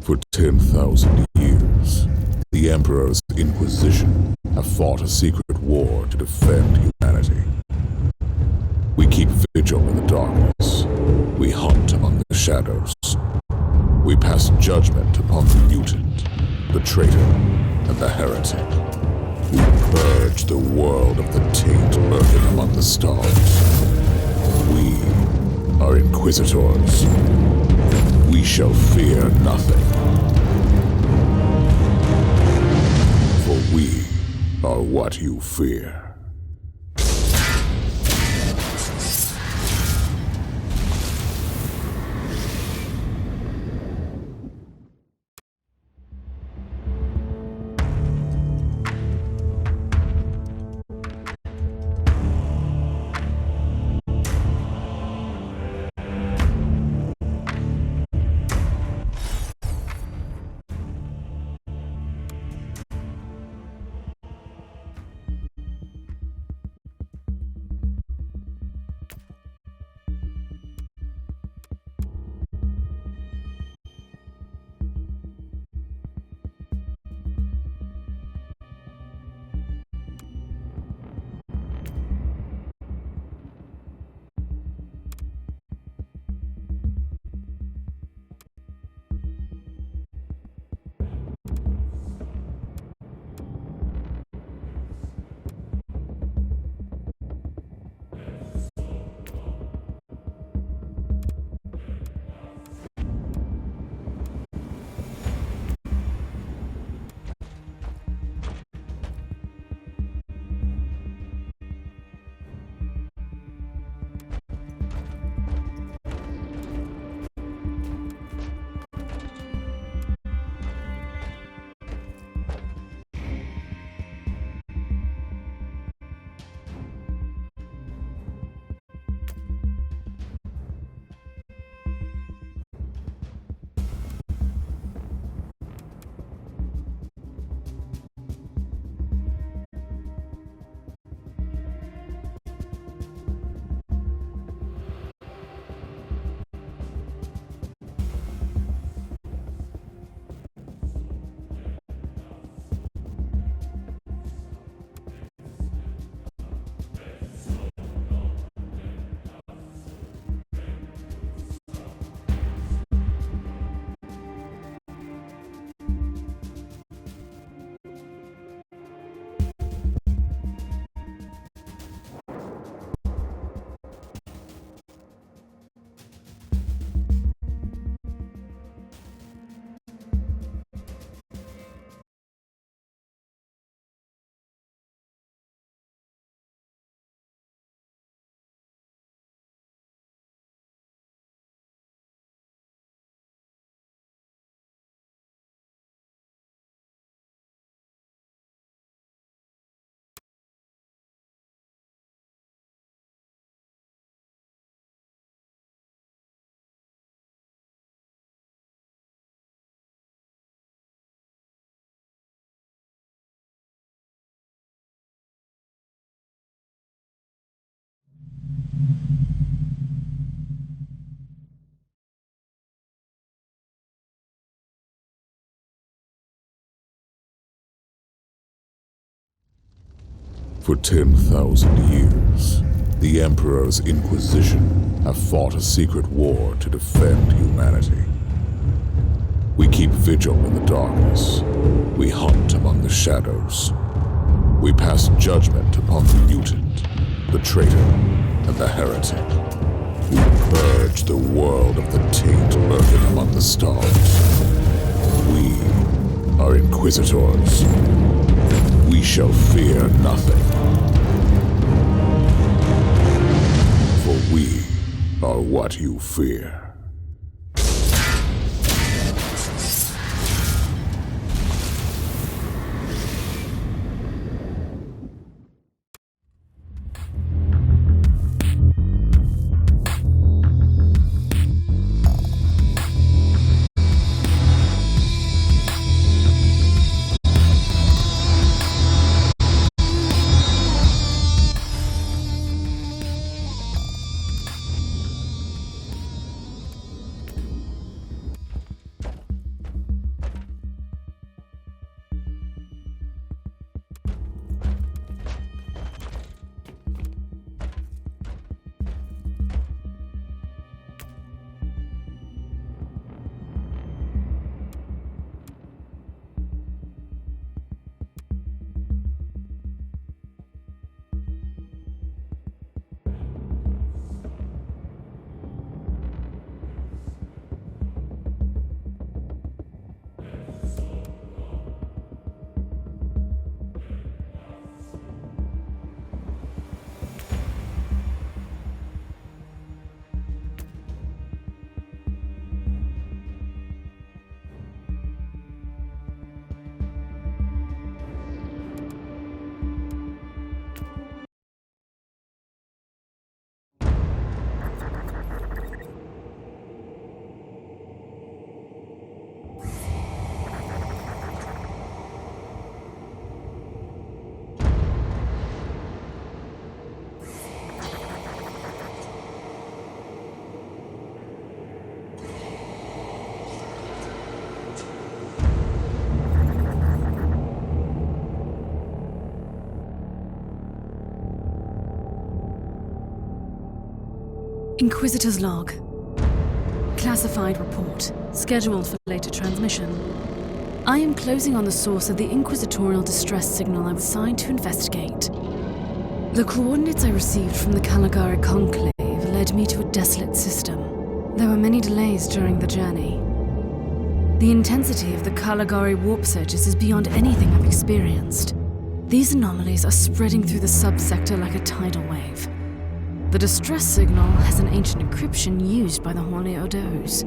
For 10,000 years, the Emperor's Inquisition have fought a secret war to defend humanity. We keep vigil in the darkness. We hunt among the shadows. We pass judgment upon the mutant, the traitor, and the heretic. We purge the world of the taint lurking among the stars. We are Inquisitors. We shall fear nothing. For we are what you fear. For 10,000 years, the Emperor's Inquisition have fought a secret war to defend humanity. We keep vigil in the darkness. We hunt among the shadows. We pass judgment upon the mutant, the traitor, and the heretic. We purge the world of the taint lurking among the stars. We are Inquisitors. We shall fear nothing. For we are what you fear. Inquisitor's log. Classified report, scheduled for later transmission. I am closing on the source of the inquisitorial distress signal I was assigned to investigate. The coordinates I received from the Caligari Conclave led me to a desolate system. There were many delays during the journey. The intensity of the Caligari warp surges is beyond anything I've experienced. These anomalies are spreading through the subsector like a tidal wave. The distress signal has an ancient encryption used by the Holy Odos.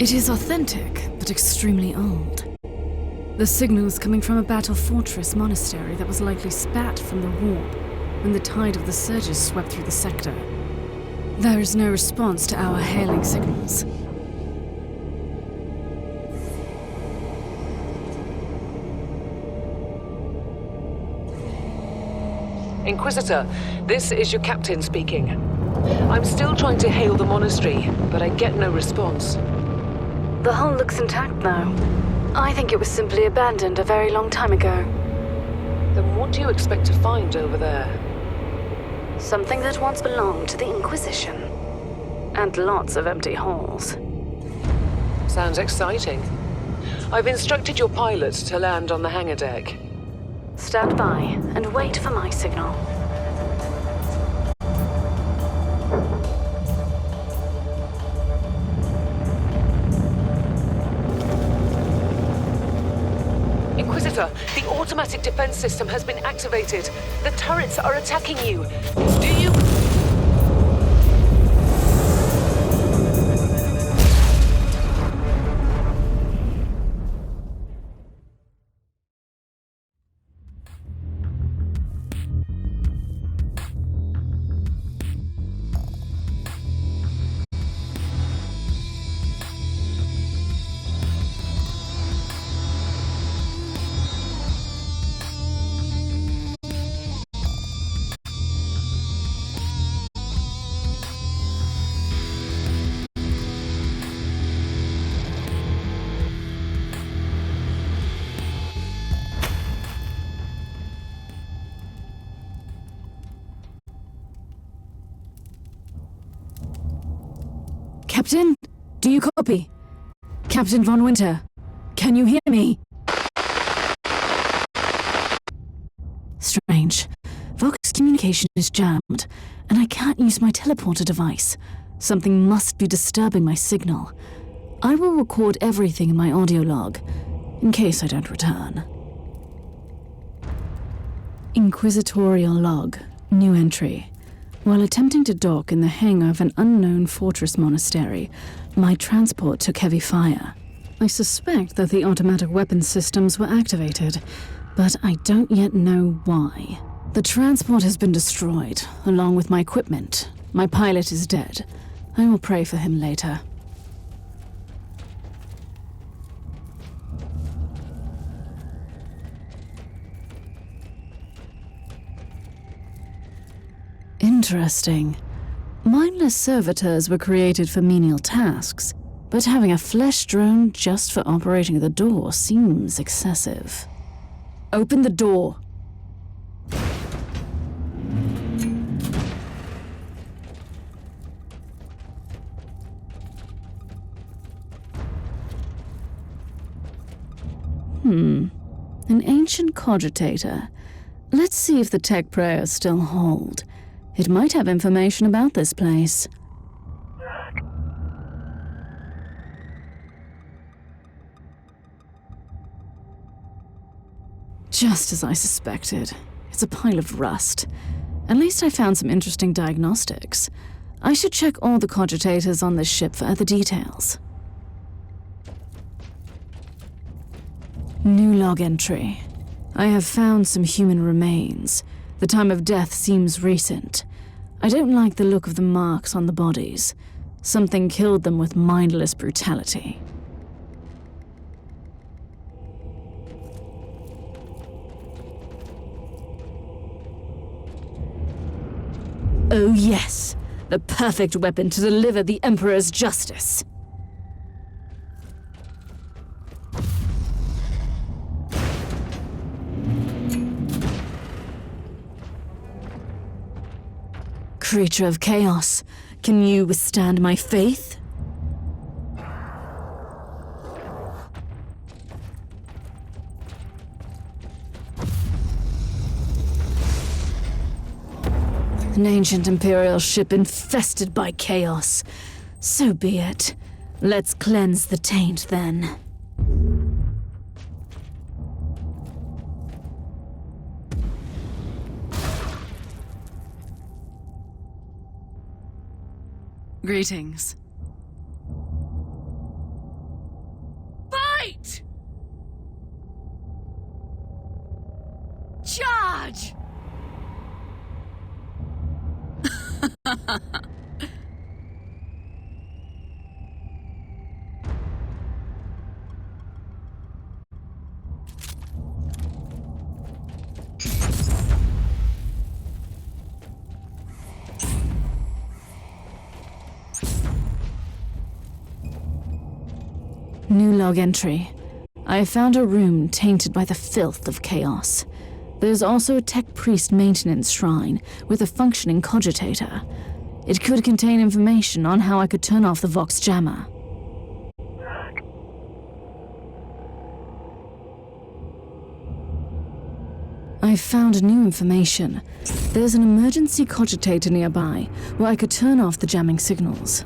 It is authentic, but extremely old. The signal's coming from a battle fortress monastery that was likely spat from the warp when the tide of the surges swept through the sector. There is no response to our hailing signals. Inquisitor, this is your captain speaking. I'm still trying to hail the monastery, but I get no response. The hull looks intact now. I think it was simply abandoned a very long time ago. Then what do you expect to find over there? Something that once belonged to the Inquisition. And lots of empty halls. Sounds exciting. I've instructed your pilot to land on the hangar deck. Stand by and wait for my signal. Inquisitor, the automatic defense system has been activated. The turrets are attacking you. Do you... Captain, do you copy? Captain Von Winter, can you hear me? Strange. Vox communication is jammed, and I can't use my teleporter device. Something must be disturbing my signal. I will record everything in my audio log, in case I don't return. Inquisitorial log. New entry. While attempting to dock in the hangar of an unknown fortress monastery, my transport took heavy fire. I suspect that the automatic weapon systems were activated, but I don't yet know why. The transport has been destroyed, along with my equipment. My pilot is dead. I will pray for him later. Interesting. Mindless servitors were created for menial tasks, but having a flesh drone just for operating the door seems excessive. Open the door. An ancient cogitator. Let's see if the tech prayers still hold. It might have information about this place. Just as I suspected. It's a pile of rust. At least I found some interesting diagnostics. I should check all the cogitators on this ship for other details. New log entry. I have found some human remains. The time of death seems recent. I don't like the look of the marks on the bodies. Something killed them with mindless brutality. Oh yes, the perfect weapon to deliver the Emperor's justice. Creature of chaos, Can you withstand my faith? An ancient Imperial ship infested by chaos. So be it. Let's cleanse the taint, then. Greetings. Fight! Charge! New log entry. I found a room tainted by the filth of chaos. There's also a tech priest maintenance shrine with a functioning cogitator. It could contain information on how I could turn off the Vox jammer. I found new information. There's an emergency cogitator nearby where I could turn off the jamming signals.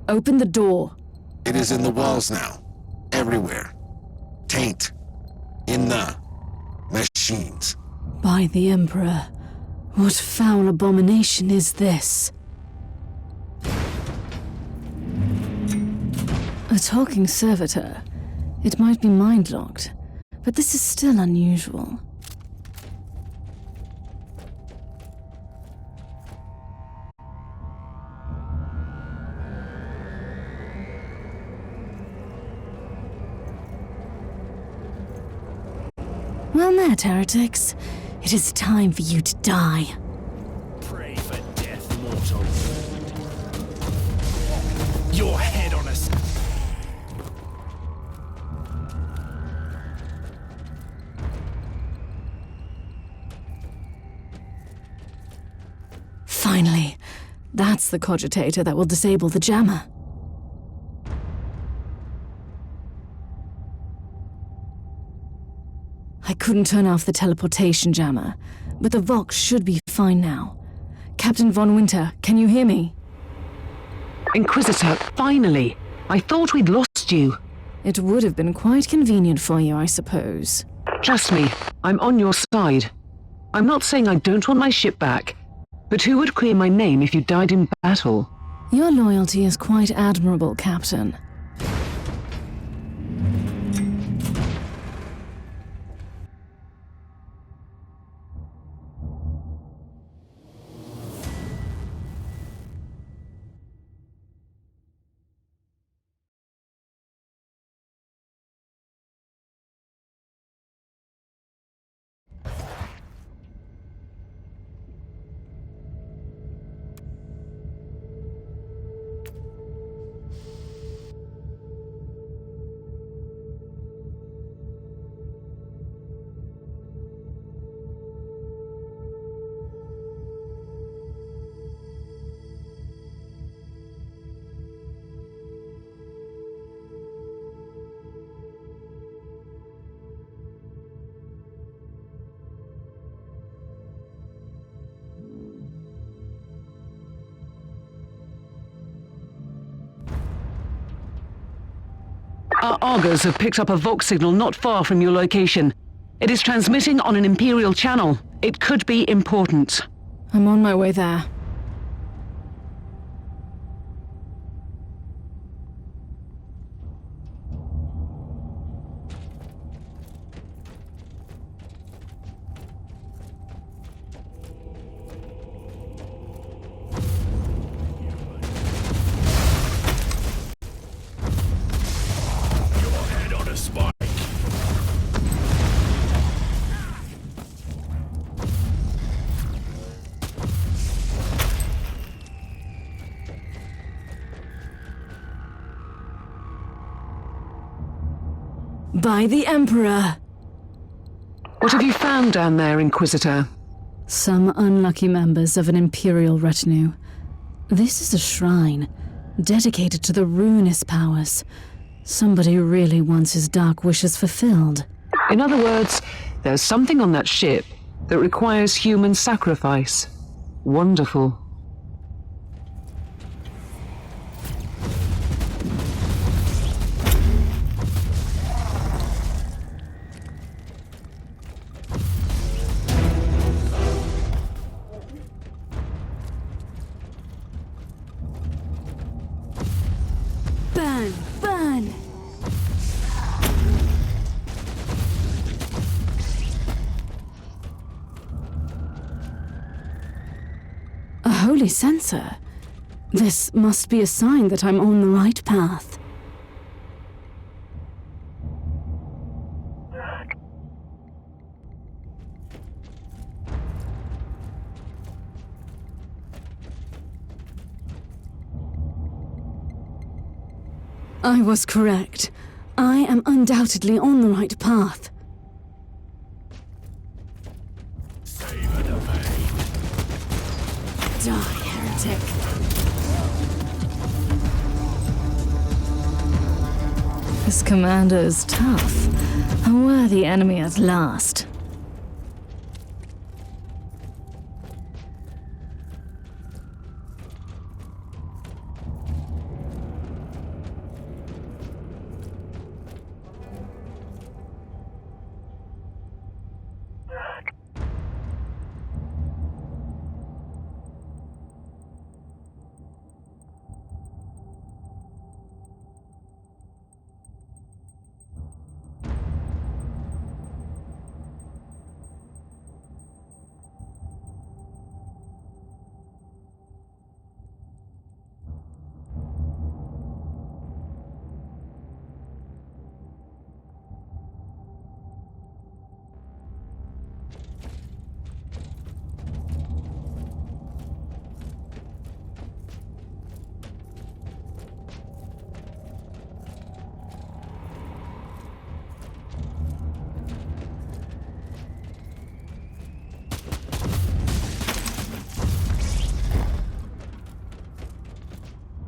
Open the door. It is in the walls now. Everywhere. Taint. In the machines. By the Emperor, what foul abomination is this? A talking servitor. It might be mind-locked, but this is still unusual. Well met, heretics. It is time for you to die. Pray for death, mortal. Your head on a... Finally, that's the cogitator that will disable the jammer. I couldn't turn off the teleportation jammer, but the Vox should be fine now. Captain Von Winter, can you hear me? Inquisitor, finally! I thought we'd lost you. It would have been quite convenient for you, I suppose. Trust me, I'm on your side. I'm not saying I don't want my ship back, but who would clear my name if you died in battle? Your loyalty is quite admirable, Captain. Our augurs have picked up a Vox signal not far from your location. It is transmitting on an Imperial channel. It could be important. I'm on my way there. By the Emperor! What have you found down there, Inquisitor? Some unlucky members of an Imperial retinue. This is a shrine, dedicated to the ruinous powers. Somebody really wants his dark wishes fulfilled. In other words, there's something on that ship that requires human sacrifice. Wonderful. Burn! Burn! A holy censer. This must be a sign that I'm on the right path. I was correct. I am undoubtedly on the right path. Die, heretic. This commander is tough. A worthy enemy at last.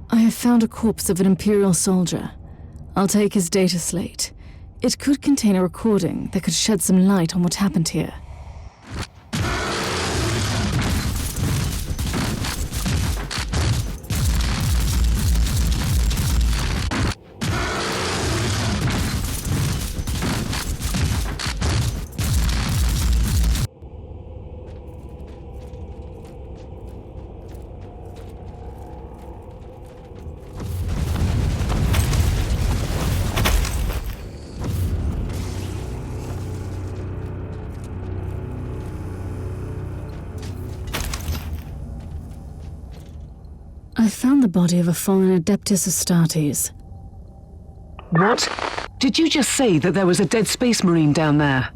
I have found a corpse of an Imperial soldier. I'll take his data slate. It could contain a recording that could shed some light on what happened here. I found the body of a fallen Adeptus Astartes. What? Did you just say that there was a dead Space Marine down there?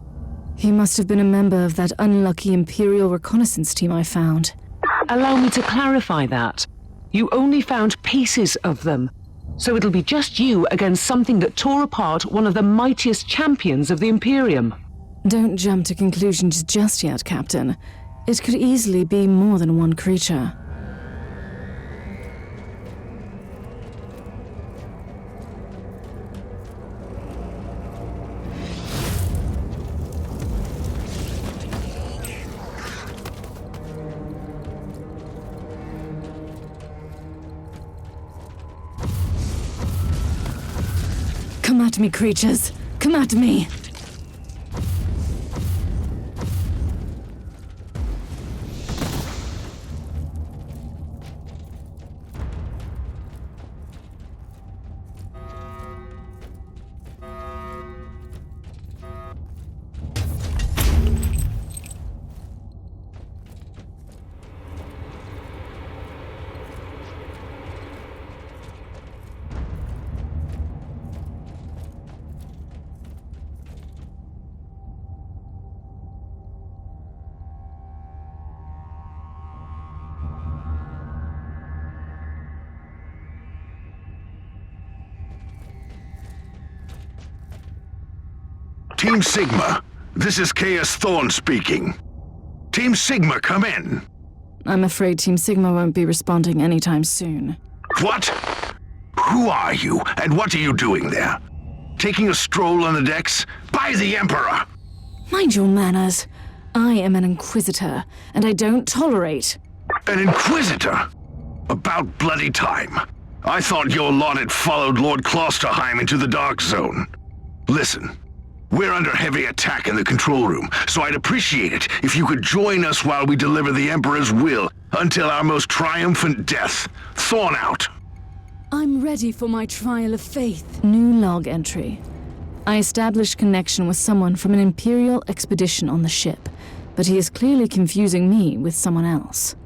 He must have been a member of that unlucky Imperial reconnaissance team I found. Allow me to clarify that. You only found pieces of them. So it'll be just you against something that tore apart one of the mightiest champions of the Imperium. Don't jump to conclusions just yet, Captain. It could easily be more than one creature. Come at me, creatures! Come at me! Team Sigma, this is Caius Thorne speaking. Team Sigma, come in. I'm afraid Team Sigma won't be responding anytime soon. What? Who are you, and what are you doing there? Taking a stroll on the decks? By the Emperor! Mind your manners. I am an Inquisitor, and I don't tolerate... An Inquisitor? About bloody time. I thought your lot had followed Lord Klosterheim into the Dark Zone. Listen, we're under heavy attack in the control room, so I'd appreciate it if you could join us while we deliver the Emperor's will until our most triumphant death. Thorn out. I'm ready for my trial of faith. New log entry. I established connection with someone from an Imperial expedition on the ship, but he is clearly confusing me with someone else.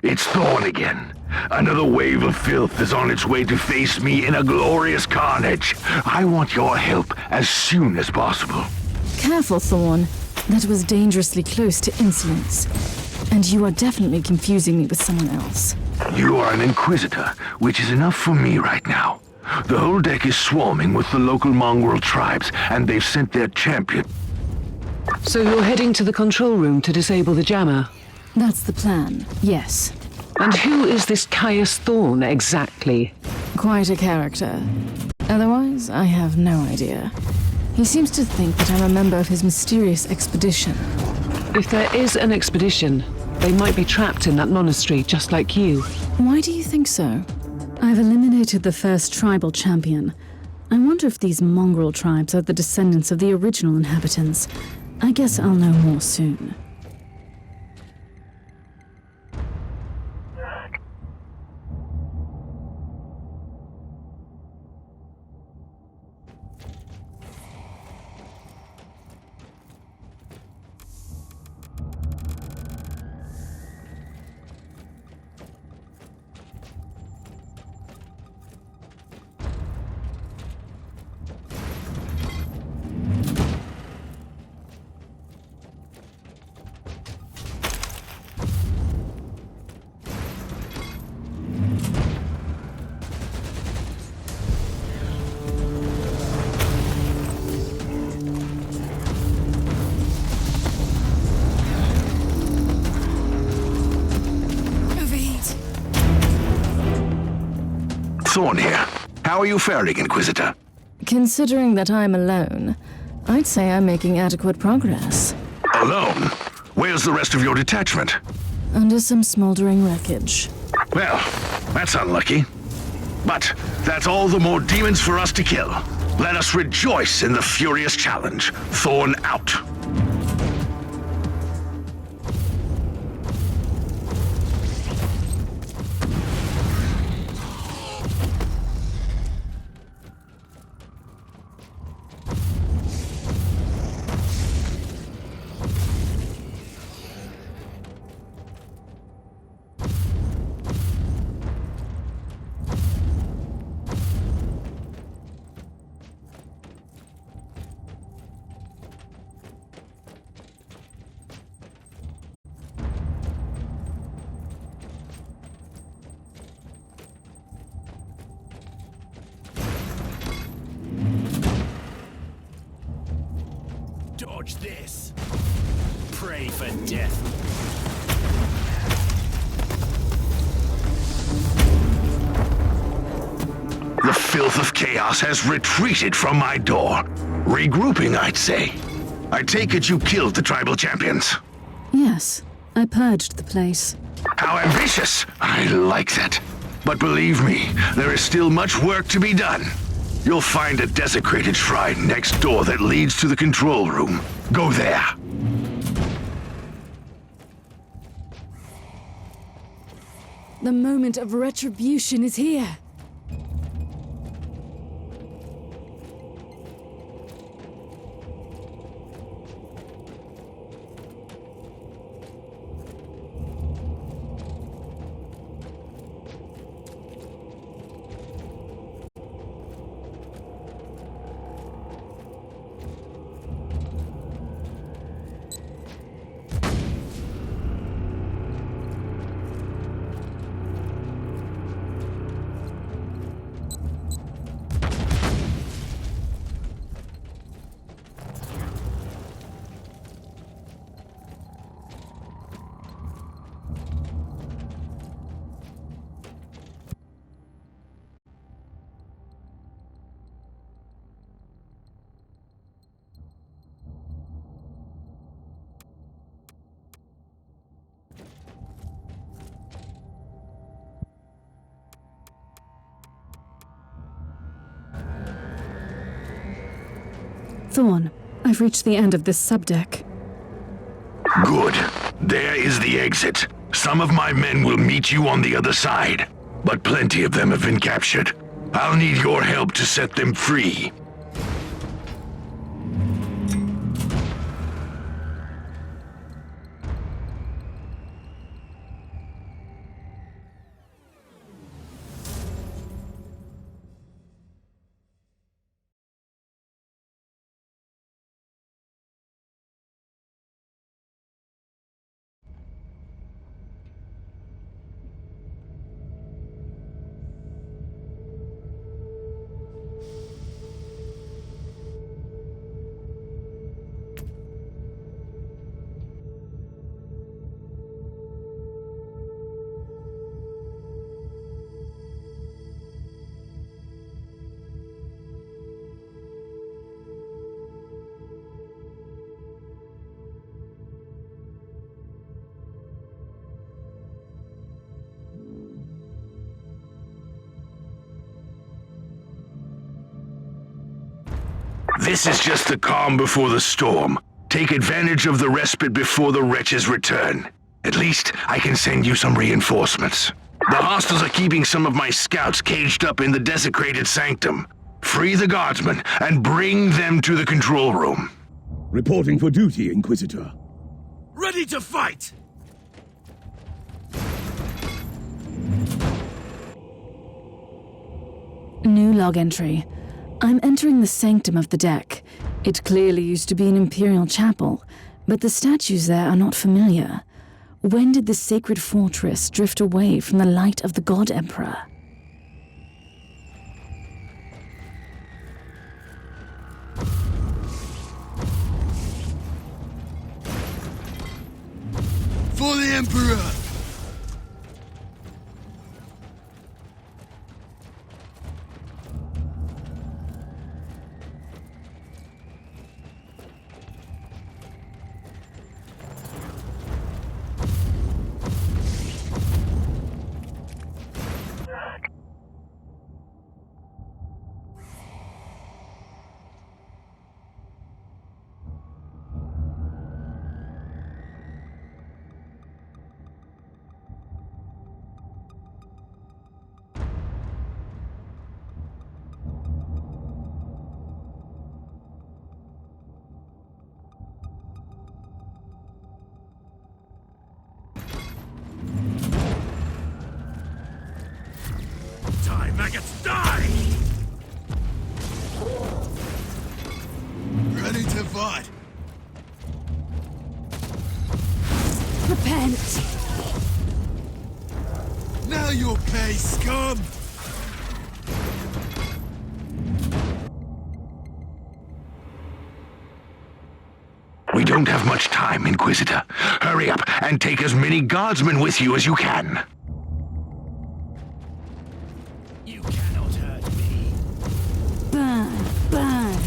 It's Thorn again. Another wave of filth is on its way to face me in a glorious carnage. I want your help as soon as possible. Careful, Thorn. That was dangerously close to insolence. And you are definitely confusing me with someone else. You are an Inquisitor, which is enough for me right now. The whole deck is swarming with the local mongrel tribes, and they've sent their champion. So you're heading to the control room to disable the jammer? That's the plan, yes. And who is this Caius Thorn exactly? Quite a character. Otherwise, I have no idea. He seems to think that I'm a member of his mysterious expedition. If there is an expedition, they might be trapped in that monastery just like you. Why do you think so? I've eliminated the first tribal champion. I wonder if these mongrel tribes are the descendants of the original inhabitants. I guess I'll know more soon. Thorn here. How are you faring, Inquisitor? Considering that I'm alone, I'd say I'm making adequate progress. Alone? Where's the rest of your detachment? Under some smoldering wreckage. Well, that's unlucky. But that's all the more demons for us to kill. Let us rejoice in the furious challenge. Thorn out. Dodge this. Pray for death. The filth of chaos has retreated from my door. Regrouping, I'd say. I take it you killed the tribal champions. Yes, I purged the place. How ambitious! I like that. But believe me, there is still much work to be done. You'll find a desecrated shrine next door that leads to the control room. Go there. The moment of retribution is here. Thorn, I've reached the end of this subdeck. Good. There is the exit. Some of my men will meet you on the other side, but plenty of them have been captured. I'll need your help to set them free. This is just the calm before the storm. Take advantage of the respite before the wretches return. At least, I can send you some reinforcements. The hostiles are keeping some of my scouts caged up in the desecrated sanctum. Free the guardsmen and bring them to the control room. Reporting for duty, Inquisitor. Ready to fight! New log entry. I'm entering the sanctum of the deck. It clearly used to be an Imperial chapel, but the statues there are not familiar. When did the sacred fortress drift away from the light of the God Emperor? For the Emperor! Maggots, die! Ready to fight. Repent! Now you'll pay, scum! don't have much time, Inquisitor. Hurry up and take as many guardsmen with you as you can. You cannot hurt me. Burn, burn.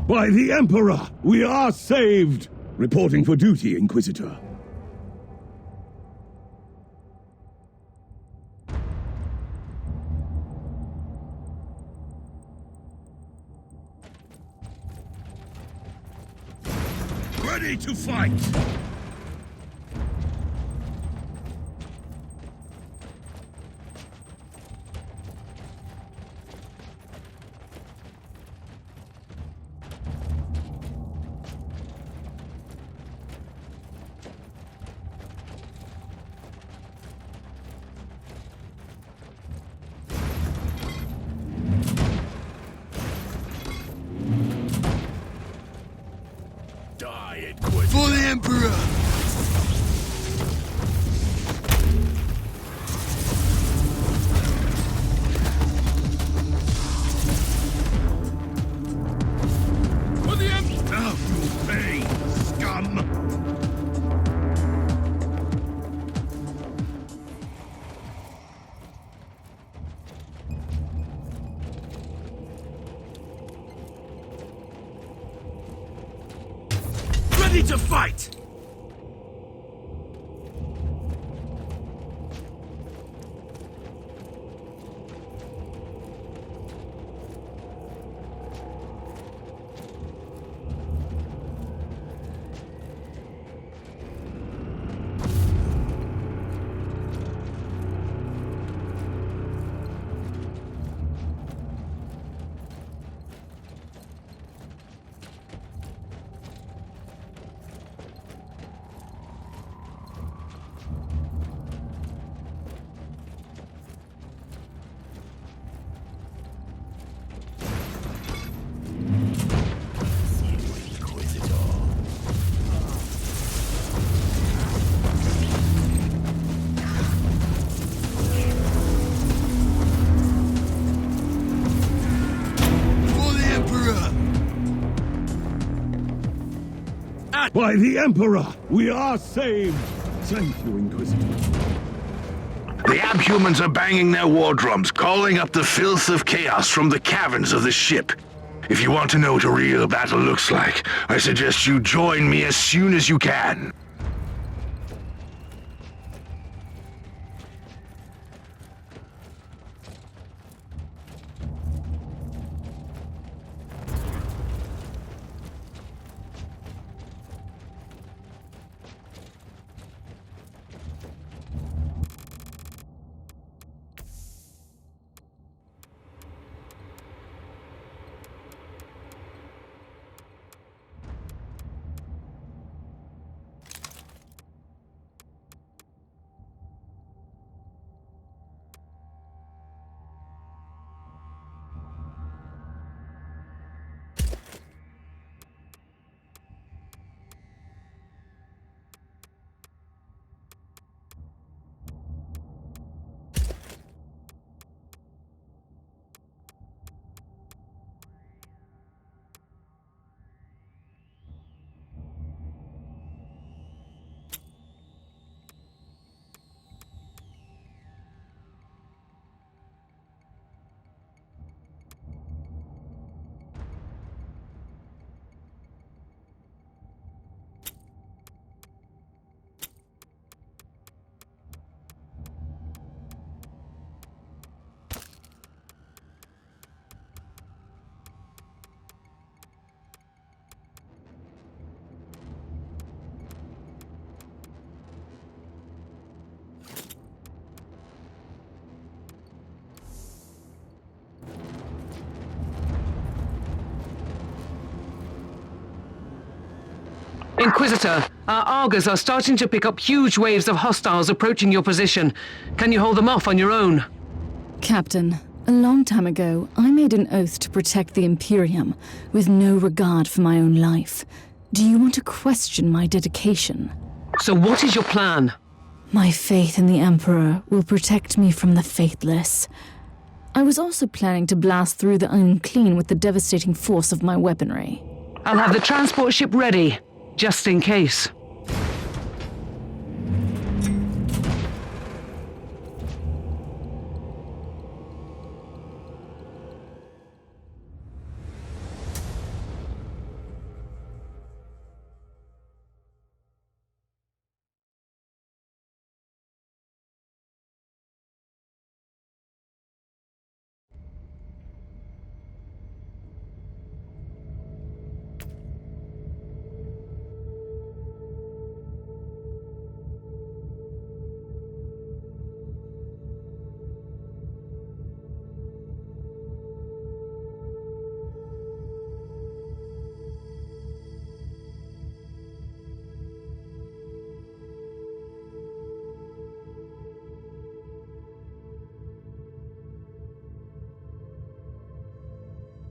By the Emperor, we are saved! Reporting for duty, Inquisitor. Ready to fight! For the Emperor! For the Emperor! Now you'll pay, scum! Ready to fight! By the Emperor, we are saved! Thank you, Inquisitor. The Abhumans are banging their war drums, calling up the filth of chaos from the caverns of the ship. If you want to know what a real battle looks like, I suggest you join me as soon as you can. Inquisitor, our Argos are starting to pick up huge waves of hostiles approaching your position. Can you hold them off on your own? Captain, a long time ago, I made an oath to protect the Imperium, with no regard for my own life. Do you want to question my dedication? So what is your plan? My faith in the Emperor will protect me from the faithless. I was also planning to blast through the unclean with the devastating force of my weaponry. I'll have the transport ship ready, just in case.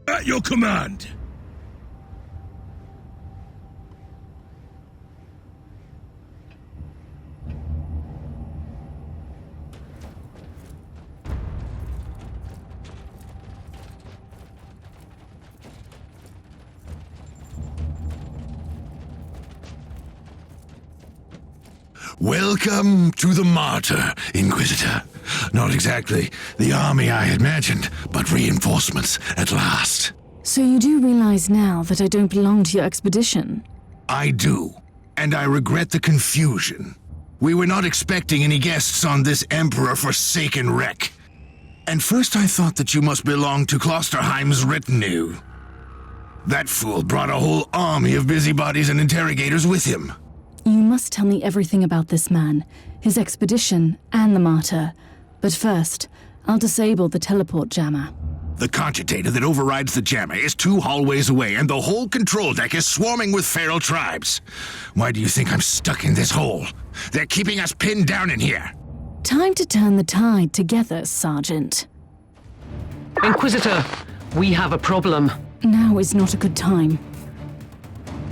At your command! Welcome to the Martyr, Inquisitor. Not exactly the army I had imagined, but reinforcements at last. So you do realize now that I don't belong to your expedition? I do, and I regret the confusion. We were not expecting any guests on this Emperor-forsaken wreck. And first I thought that you must belong to Klosterheim's retinue. That fool brought a whole army of busybodies and interrogators with him. You must tell me everything about this man, his expedition, and the Martyr. But first, I'll disable the teleport jammer. The cogitator that overrides the jammer is 2 hallways away, and the whole control deck is swarming with feral tribes. Why do you think I'm stuck in this hole? They're keeping us pinned down in here. Time to turn the tide together, Sergeant. Inquisitor, we have a problem. Now is not a good time.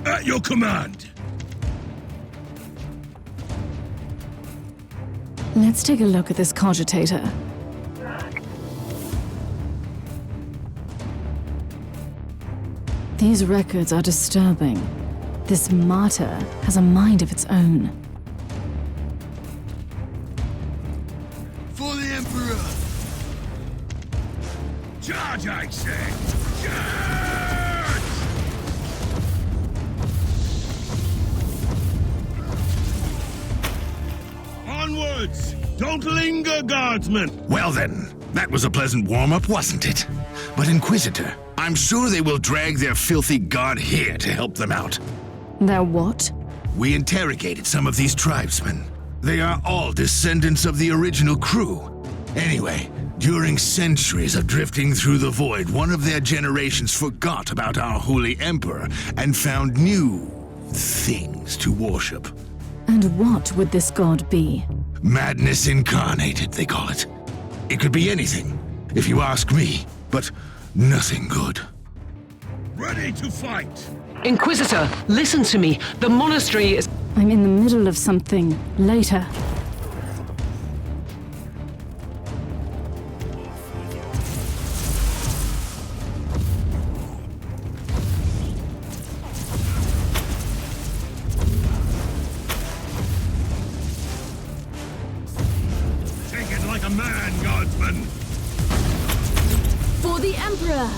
At your command! Let's take a look at this cogitator. These records are disturbing. This martyr has a mind of its own. For the Emperor! Charge, I say! Charge! Onwards! Don't linger, guardsmen! Well then, that was a pleasant warm-up, wasn't it? But Inquisitor, I'm sure they will drag their filthy god here to help them out. They're what? We interrogated some of these tribesmen. They are all descendants of the original crew. Anyway, during centuries of drifting through the void, one of their generations forgot about our holy emperor and found new things to worship. And what would this god be? Madness incarnated, they call it. It could be anything, if you ask me, but nothing good. Ready to fight! Inquisitor, listen to me. The monastery is... I'm in the middle of something. Later. Take it like a man, guardsman! For the Emperor!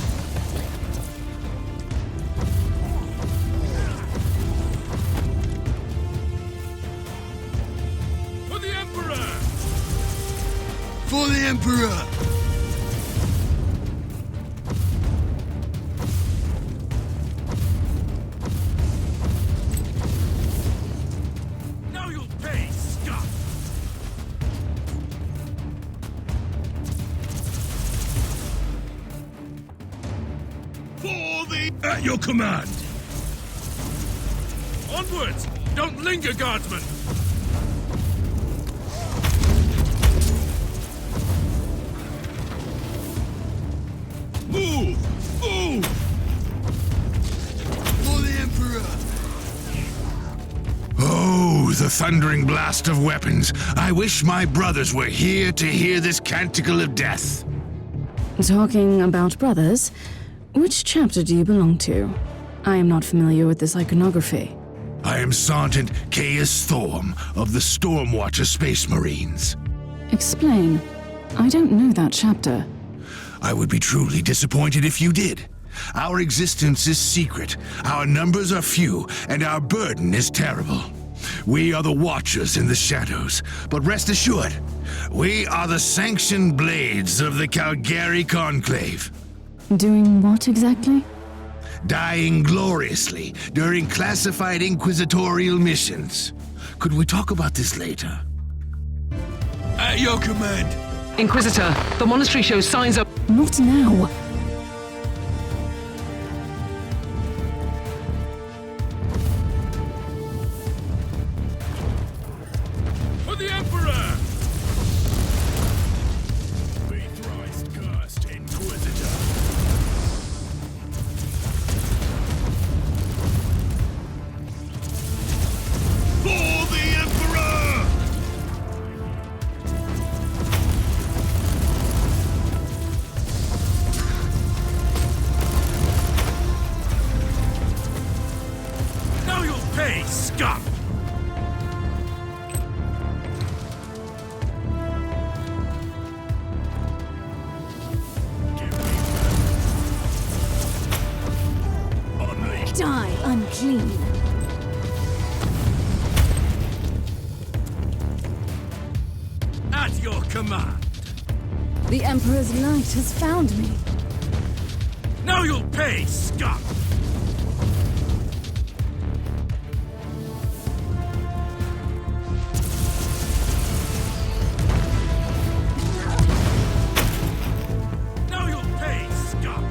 For the Emperor! For the Emperor! Now you'll pay, Scott! For the... At your command! Onwards! Don't linger, guardsmen! Move! Move! For the Emperor! Oh, the thundering blast of weapons. I wish my brothers were here to hear this canticle of death. Talking about brothers, which chapter do you belong to? I am not familiar with this iconography. I am Sergeant Caius Thorm of the Stormwatcher Space Marines. Explain. I don't know that chapter. I would be truly disappointed if you did. Our existence is secret, our numbers are few, and our burden is terrible. We are the Watchers in the shadows, but rest assured, we are the sanctioned blades of the Calgary Conclave. Doing what exactly? Dying gloriously during classified inquisitorial missions. Could we talk about this later? At your command. Inquisitor, the monastery shows signs of... Not now. For the Emperor! Be thrice cursed, Inquisitor. For the Emperor! Now you'll pay, scum! Unleash. Die, unclean. At your command. The Emperor's light has found me. Now you'll pay, scum! Now you'll pay, scum!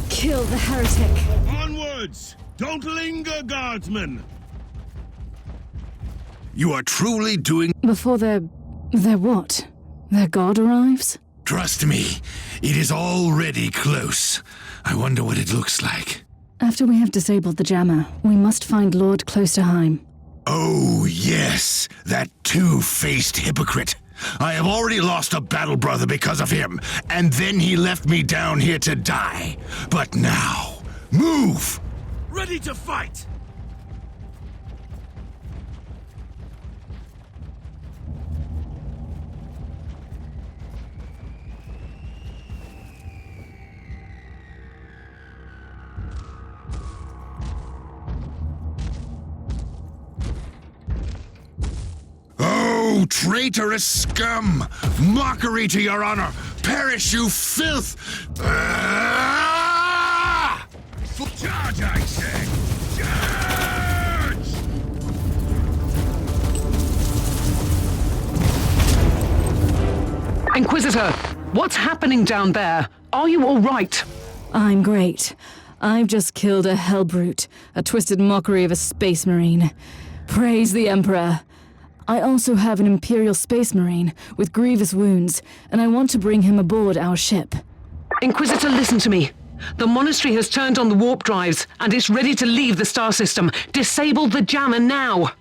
Kill the heretic. Onwards! Don't linger, guardsmen! You are truly doing... Before their what? Their god arrives? Trust me, it is already close. I wonder what it looks like. After we have disabled the jammer, we must find Lord Klosterheim. Oh, yes, that two-faced hypocrite. I have already lost a battle brother because of him, and then he left me down here to die. But now, move! Ready to fight! Oh, traitorous scum! Mockery to your honor! Perish, you filth! Ah! Charge, I say! Charge! Inquisitor, what's happening down there? Are you all right? I'm great. I've just killed a hellbrute, a twisted mockery of a space marine. Praise the Emperor. I also have an Imperial Space Marine with grievous wounds, and I want to bring him aboard our ship. Inquisitor, listen to me. The monastery has turned on the warp drives, and it's ready to leave the star system. Disable the jammer now!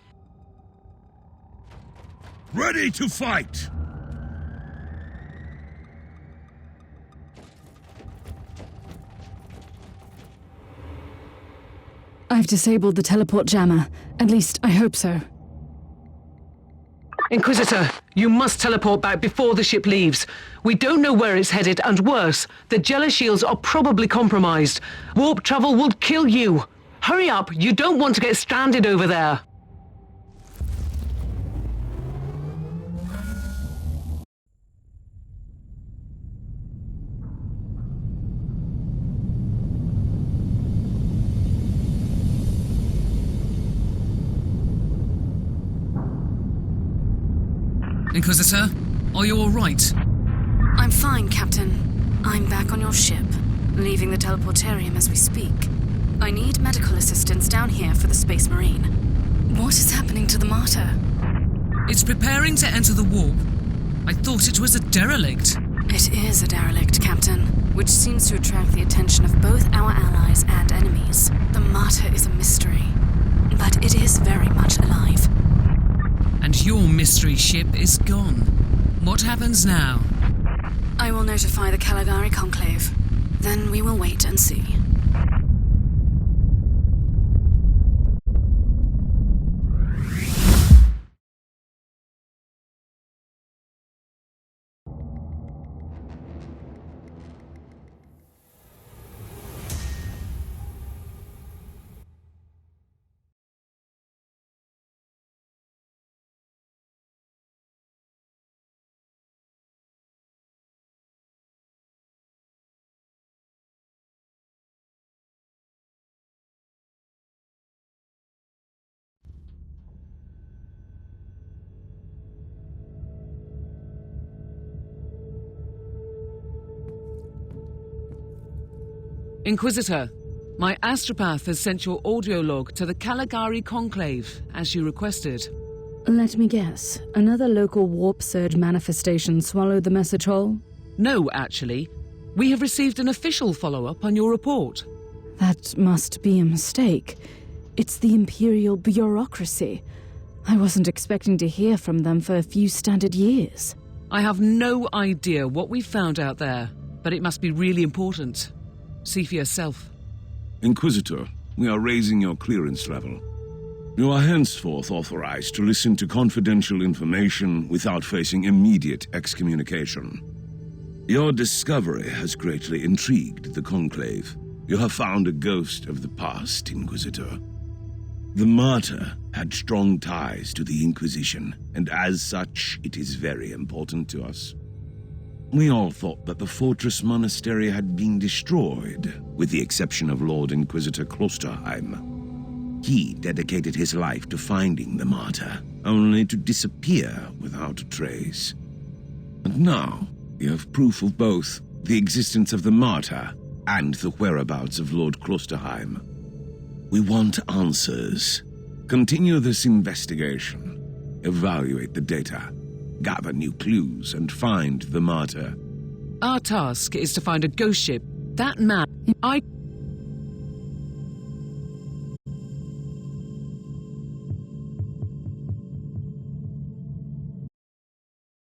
Ready to fight! I've disabled the teleport jammer. At least, I hope so. Inquisitor, you must teleport back before the ship leaves. We don't know where it's headed, and worse, the Jella shields are probably compromised. Warp travel will kill you. Hurry up, you don't want to get stranded over there. Inquisitor, are you all right? I'm fine, Captain. I'm back on your ship. leaving the teleportarium as we speak. I need medical assistance down here for the Space Marine. What is happening to the Martyr? It's preparing to enter the warp. I thought it was a derelict. It is a derelict, Captain, which seems to attract the attention of both our allies and enemies. The Martyr is a mystery, but it is very much alive. And your mystery ship is gone. What happens now? I will notify the Caligari Conclave. Then we will wait and see. Inquisitor, my astropath has sent your audio log to the Caligari Conclave, as you requested. Let me guess. Another local warp surge manifestation swallowed the message whole? No, actually. We have received an official follow-up on your report. That must be a mistake. It's the Imperial bureaucracy. I wasn't expecting to hear from them for a few standard years. I have no idea what we found out there, but it must be really important. See for yourself. Inquisitor, we are raising your clearance level. You are henceforth authorized to listen to confidential information without facing immediate excommunication. Your discovery has greatly intrigued the Conclave. You have found a ghost of the past, Inquisitor. The Martyr had strong ties to the Inquisition, and as such, it is very important to us. We all thought that the Fortress Monastery had been destroyed, with the exception of Lord Inquisitor Klosterheim. He dedicated his life to finding the Martyr, only to disappear without a trace. And now, we have proof of both the existence of the Martyr and the whereabouts of Lord Klosterheim. We want answers. Continue this investigation. Evaluate the data. Gather new clues and find the Martyr. Our task is to find a ghost ship. That man, I